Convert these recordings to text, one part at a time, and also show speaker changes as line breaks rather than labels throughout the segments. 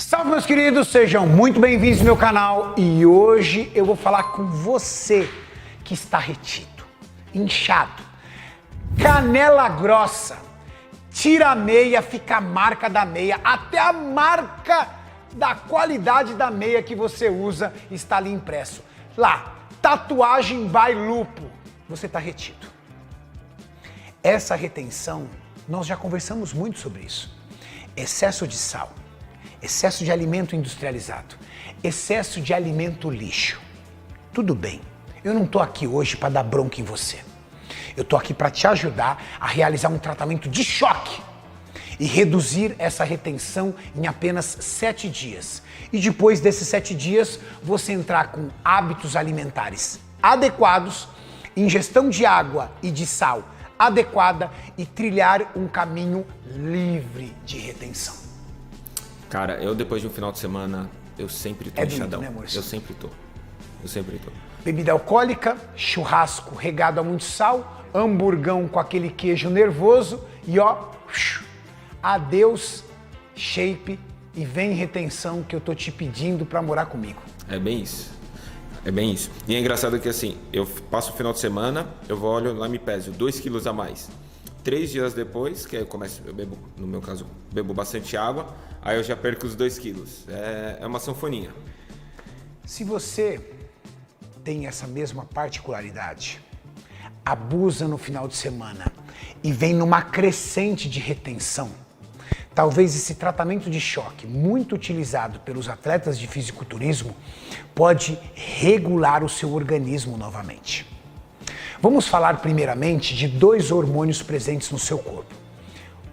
Salve, meus queridos, sejam muito bem-vindos ao meu canal e hoje eu vou falar com você que está retido, inchado, canela grossa, tira a meia, fica a marca da meia, até a marca da qualidade da meia que você usa está ali impresso. Lá, tatuagem by lupo, você está retido. Essa retenção, nós já conversamos muito sobre isso. Excesso de sal, excesso de alimento industrializado, excesso de alimento lixo. Tudo bem, eu não estou aqui hoje para dar bronca em você. Eu estou aqui para te ajudar a realizar um tratamento de choque e reduzir essa retenção em apenas 7 dias. E depois desses 7 dias, você entrar com hábitos alimentares adequados, ingestão de água e de sal adequada e trilhar um caminho livre de retenção.
Cara, eu depois de um final de semana, eu sempre tô inchadão.
Né, amor?
Eu sempre tô.
Bebida alcoólica, churrasco regado a muito sal, hamburgão com aquele queijo nervoso e ó, adeus shape e vem retenção que eu tô te pedindo pra morar comigo.
É bem isso. É bem isso. E é engraçado que assim, eu passo o final de semana, eu vou, olho lá, me peso 2 quilos a mais. 3 dias depois, que eu começo, eu bebo, no meu caso, bebo bastante água, aí eu já perco os 2 quilos. É uma sanfoninha.
Se você tem essa mesma particularidade, abusa no final de semana e vem numa crescente de retenção, talvez esse tratamento de choque, muito utilizado pelos atletas de fisiculturismo, pode regular o seu organismo novamente. Vamos falar primeiramente de 2 hormônios presentes no seu corpo.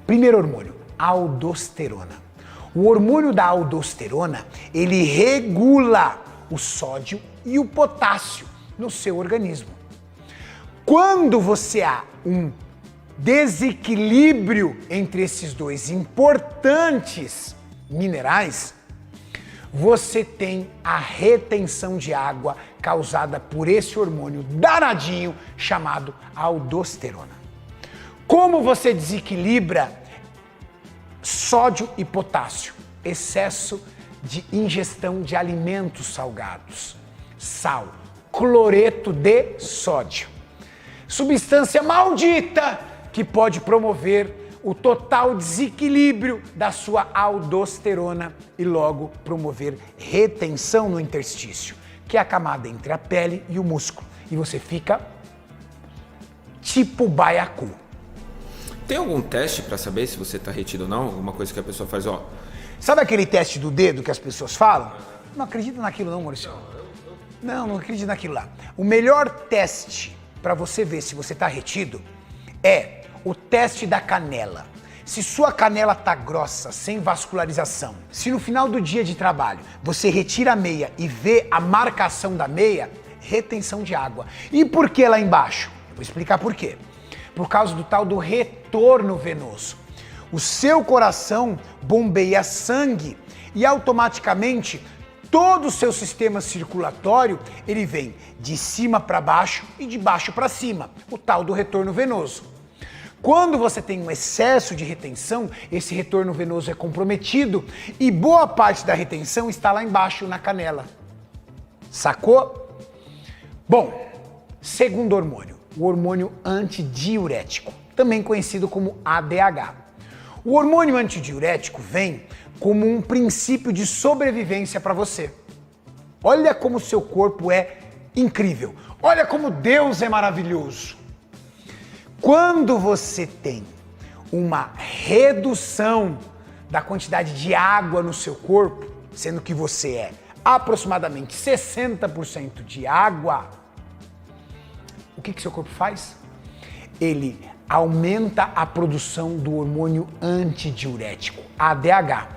Primeiro hormônio, aldosterona. O hormônio da aldosterona, ele regula o sódio e o potássio no seu organismo. Quando você há um desequilíbrio entre esses 2 importantes minerais, você tem a retenção de água causada por esse hormônio danadinho chamado aldosterona. Como você desequilibra sódio e potássio? Excesso de ingestão de alimentos salgados, sal, cloreto de sódio, substância maldita que pode promover o total desequilíbrio da sua aldosterona e logo promover retenção no interstício, que é a camada entre a pele e o músculo. E você fica tipo baiacu.
Tem algum teste para saber se você tá retido ou não? Alguma coisa que a pessoa faz, ó.
Sabe aquele teste do dedo que as pessoas falam? Não acredita naquilo não, Maurício. Não acredito naquilo lá. O melhor teste para você ver se você tá retido é o teste da canela. Se sua canela tá grossa, sem vascularização, se no final do dia de trabalho você retira a meia e vê a marcação da meia, retenção de água. E por que lá embaixo? Vou explicar por quê. Por causa do tal do retorno venoso. O seu coração bombeia sangue e automaticamente todo o seu sistema circulatório, ele vem de cima para baixo e de baixo para cima, o tal do retorno venoso. Quando você tem um excesso de retenção, esse retorno venoso é comprometido e boa parte da retenção está lá embaixo na canela. Sacou? Bom, segundo hormônio, o hormônio antidiurético, também conhecido como ADH. O hormônio antidiurético vem como um princípio de sobrevivência para você. Olha como o seu corpo é incrível. Olha como Deus é maravilhoso. Quando você tem uma redução da quantidade de água no seu corpo, sendo que você é aproximadamente 60% de água, o que seu corpo faz? Ele aumenta a produção do hormônio antidiurético, ADH.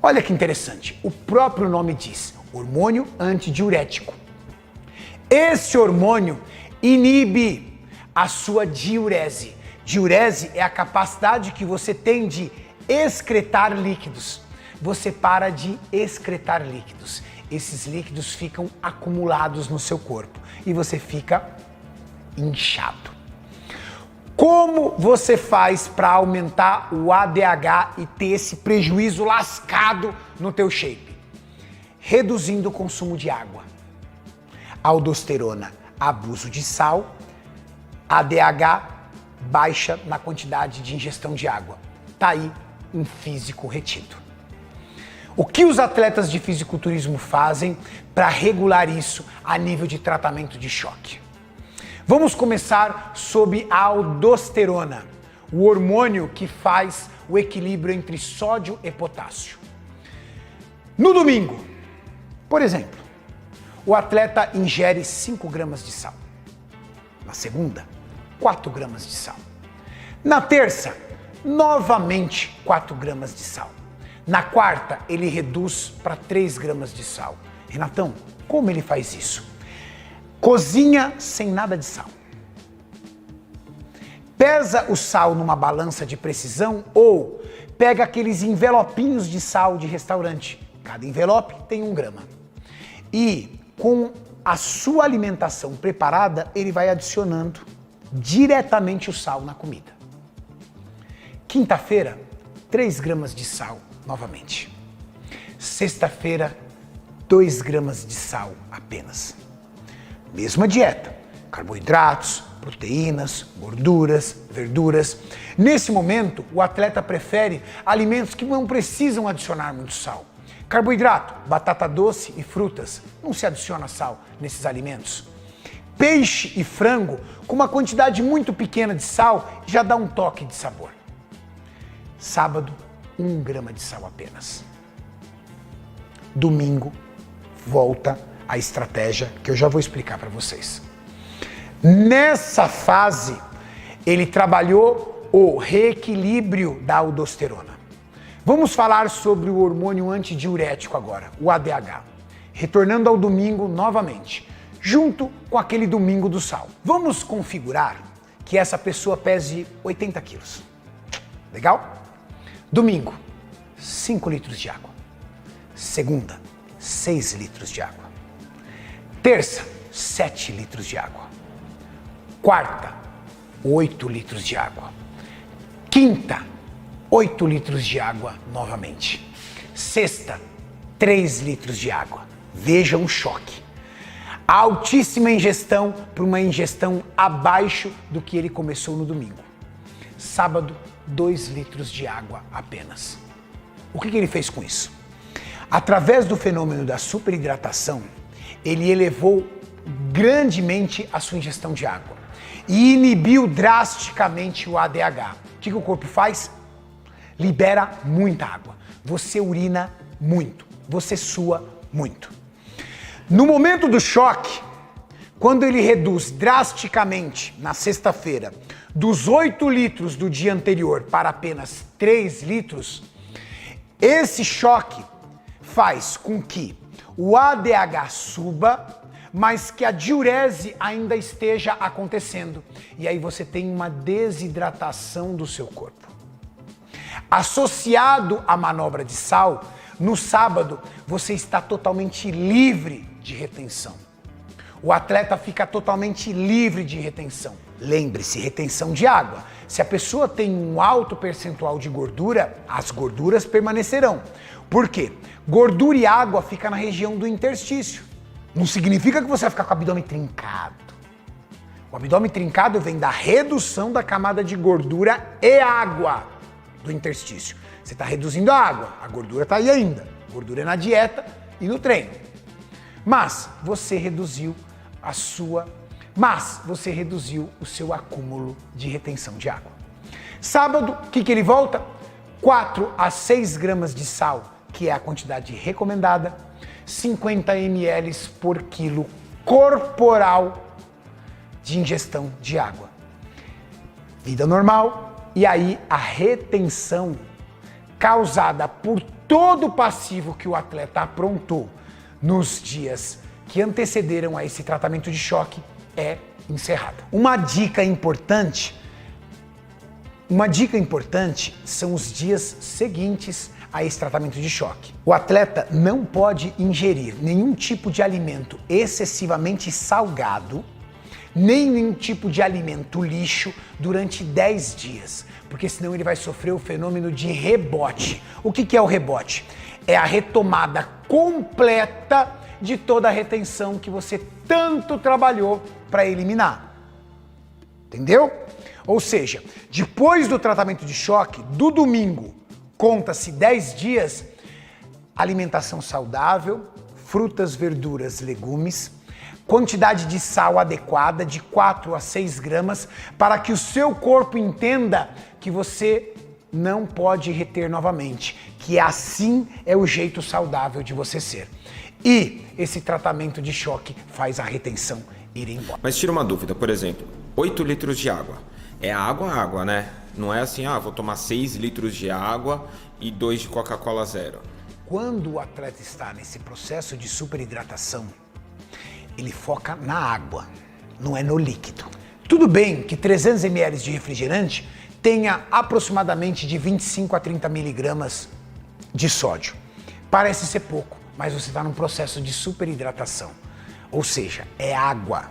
Olha que interessante, o próprio nome diz, hormônio antidiurético. Esse hormônio inibe a sua diurese. Diurese é a capacidade que você tem de excretar líquidos. Você para de excretar líquidos. Esses líquidos ficam acumulados no seu corpo e você fica inchado. Como você faz para aumentar o ADH e ter esse prejuízo lascado no teu shape? Reduzindo o consumo de água. Aldosterona, abuso de sal. ADH, baixa na quantidade de ingestão de água. Tá aí um físico retido. O que os atletas de fisiculturismo fazem para regular isso a nível de tratamento de choque? Vamos começar sobre a aldosterona, o hormônio que faz o equilíbrio entre sódio e potássio. No domingo, por exemplo, o atleta ingere 5 gramas de sal. Na segunda, 4 gramas de sal. Na terça, novamente 4 gramas de sal. Na quarta, ele reduz para 3 gramas de sal. Renatão, como ele faz isso? Cozinha sem nada de sal. Pesa o sal numa balança de precisão ou pega aqueles envelopinhos de sal de restaurante. Cada envelope tem 1 grama. E com a sua alimentação preparada, ele vai adicionando diretamente o sal na comida. Quinta-feira, 3 gramas de sal novamente. Sexta-feira, 2 gramas de sal apenas. Mesma dieta, carboidratos, proteínas, gorduras, verduras. Nesse momento, o atleta prefere alimentos que não precisam adicionar muito sal. Carboidrato, batata doce e frutas. Não se adiciona sal nesses alimentos. Peixe e frango, com uma quantidade muito pequena de sal, já dá um toque de sabor. Sábado, 1 grama de sal apenas. Domingo, volta a estratégia que eu já vou explicar para vocês. Nessa fase, ele trabalhou o reequilíbrio da aldosterona. Vamos falar sobre o hormônio antidiurético agora, o ADH. Retornando ao domingo novamente, junto com aquele domingo do sal. Vamos configurar que essa pessoa pese 80 quilos. Legal? Domingo, 5 litros de água. Segunda, 6 litros de água. Terça, 7 litros de água. Quarta, 8 litros de água. Quinta, 8 litros de água novamente. Sexta, 3 litros de água. Veja um choque. Altíssima ingestão para uma ingestão abaixo do que ele começou no domingo. Sábado, 2 litros de água apenas. O que ele fez com isso? Através do fenômeno da superidratação, ele elevou grandemente a sua ingestão de água e inibiu drasticamente o ADH. O que o corpo faz? Libera muita água. Você urina muito, você sua muito. No momento do choque, quando ele reduz drasticamente na sexta-feira dos 8 litros do dia anterior para apenas 3 litros, esse choque faz com que o ADH suba, mas que a diurese ainda esteja acontecendo. E aí você tem uma desidratação do seu corpo. Associado à manobra de sal, no sábado você está totalmente livre de retenção. O atleta fica totalmente livre de retenção. Lembre-se, retenção de água. Se a pessoa tem um alto percentual de gordura, as gorduras permanecerão. Por quê? Gordura e água ficam na região do interstício. Não significa que você vai ficar com o abdômen trincado. O abdômen trincado vem da redução da camada de gordura e água do interstício. Você está reduzindo a água, a gordura está aí ainda. A gordura é na dieta e no treino. Mas você reduziu o seu acúmulo de retenção de água. Sábado, o que ele volta? 4 a 6 gramas de sal, que é a quantidade recomendada, 50 ml por quilo corporal de ingestão de água. Vida normal, e aí a retenção causada por todo o passivo que o atleta aprontou nos dias que antecederam a esse tratamento de choque é encerrada. Uma dica importante são os dias seguintes a esse tratamento de choque. O atleta não pode ingerir nenhum tipo de alimento excessivamente salgado, nem nenhum tipo de alimento lixo durante 10 dias, porque senão ele vai sofrer o fenômeno de rebote. O que é o rebote? É a retomada completa de toda a retenção que você tanto trabalhou para eliminar. Entendeu? Ou seja, depois do tratamento de choque, do domingo, conta-se 10 dias, alimentação saudável, frutas, verduras, legumes, quantidade de sal adequada de 4 a 6 gramas para que o seu corpo entenda que você não pode reter novamente, que assim é o jeito saudável de você ser. E esse tratamento de choque faz a retenção ir embora.
Mas tira uma dúvida, por exemplo, 8 litros de água. É água, né? Não é assim, vou tomar 6 litros de água e 2 de Coca-Cola zero.
Quando o atleta está nesse processo de superidratação, ele foca na água, não é no líquido. Tudo bem que 300 ml de refrigerante tenha aproximadamente de 25 a 30 miligramas de sódio. Parece ser pouco, mas você está num processo de superidratação, ou seja, é água.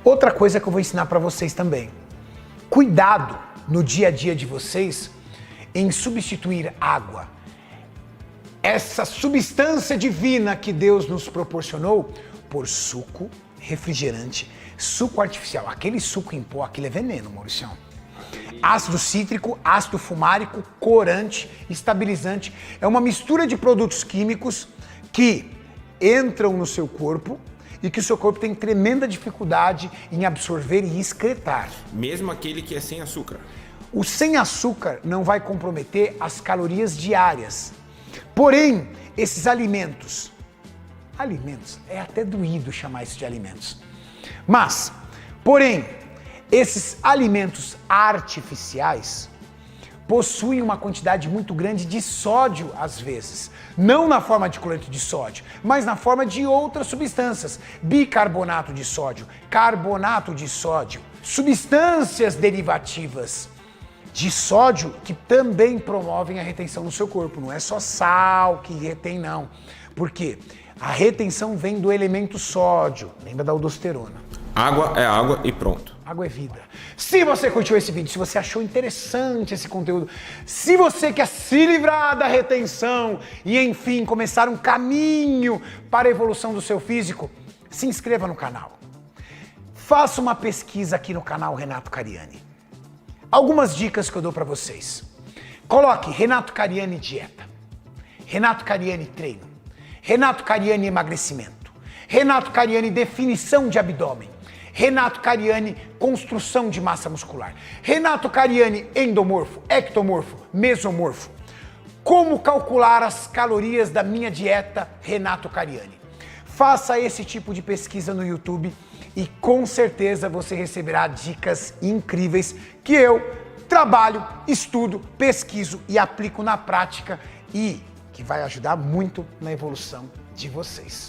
Outra coisa que eu vou ensinar para vocês também. Cuidado no dia a dia de vocês em substituir água, essa substância divina que Deus nos proporcionou, por suco, refrigerante, suco artificial. Aquele suco em pó, aquele é veneno, Mauricião. Ácido cítrico, ácido fumárico, corante, estabilizante. É uma mistura de produtos químicos que entram no seu corpo e que o seu corpo tem tremenda dificuldade em absorver e excretar.
Mesmo aquele que é sem açúcar.
O sem açúcar não vai comprometer as calorias diárias. Porém, esses alimentos, é até doído chamar isso de alimentos. Mas, porém, esses alimentos artificiais possuem uma quantidade muito grande de sódio, às vezes. Não na forma de cloreto de sódio, mas na forma de outras substâncias. Bicarbonato de sódio, carbonato de sódio, substâncias derivativas de sódio que também promovem a retenção no seu corpo. Não é só sal que retém, não. Por quê? A retenção vem do elemento sódio. Lembra da aldosterona.
Água é água e pronto.
Água é vida. Se você curtiu esse vídeo, se você achou interessante esse conteúdo, se você quer se livrar da retenção e, enfim, começar um caminho para a evolução do seu físico, se inscreva no canal. Faça uma pesquisa aqui no canal Renato Cariani. Algumas dicas que eu dou para vocês. Coloque Renato Cariani dieta, Renato Cariani treino, Renato Cariani emagrecimento, Renato Cariani definição de abdômen, Renato Cariani construção de massa muscular, Renato Cariani endomorfo, ectomorfo, mesomorfo. Como calcular as calorias da minha dieta Renato Cariani. Faça esse tipo de pesquisa no YouTube e com certeza você receberá dicas incríveis que eu trabalho, estudo, pesquiso e aplico na prática e que vai ajudar muito na evolução de vocês.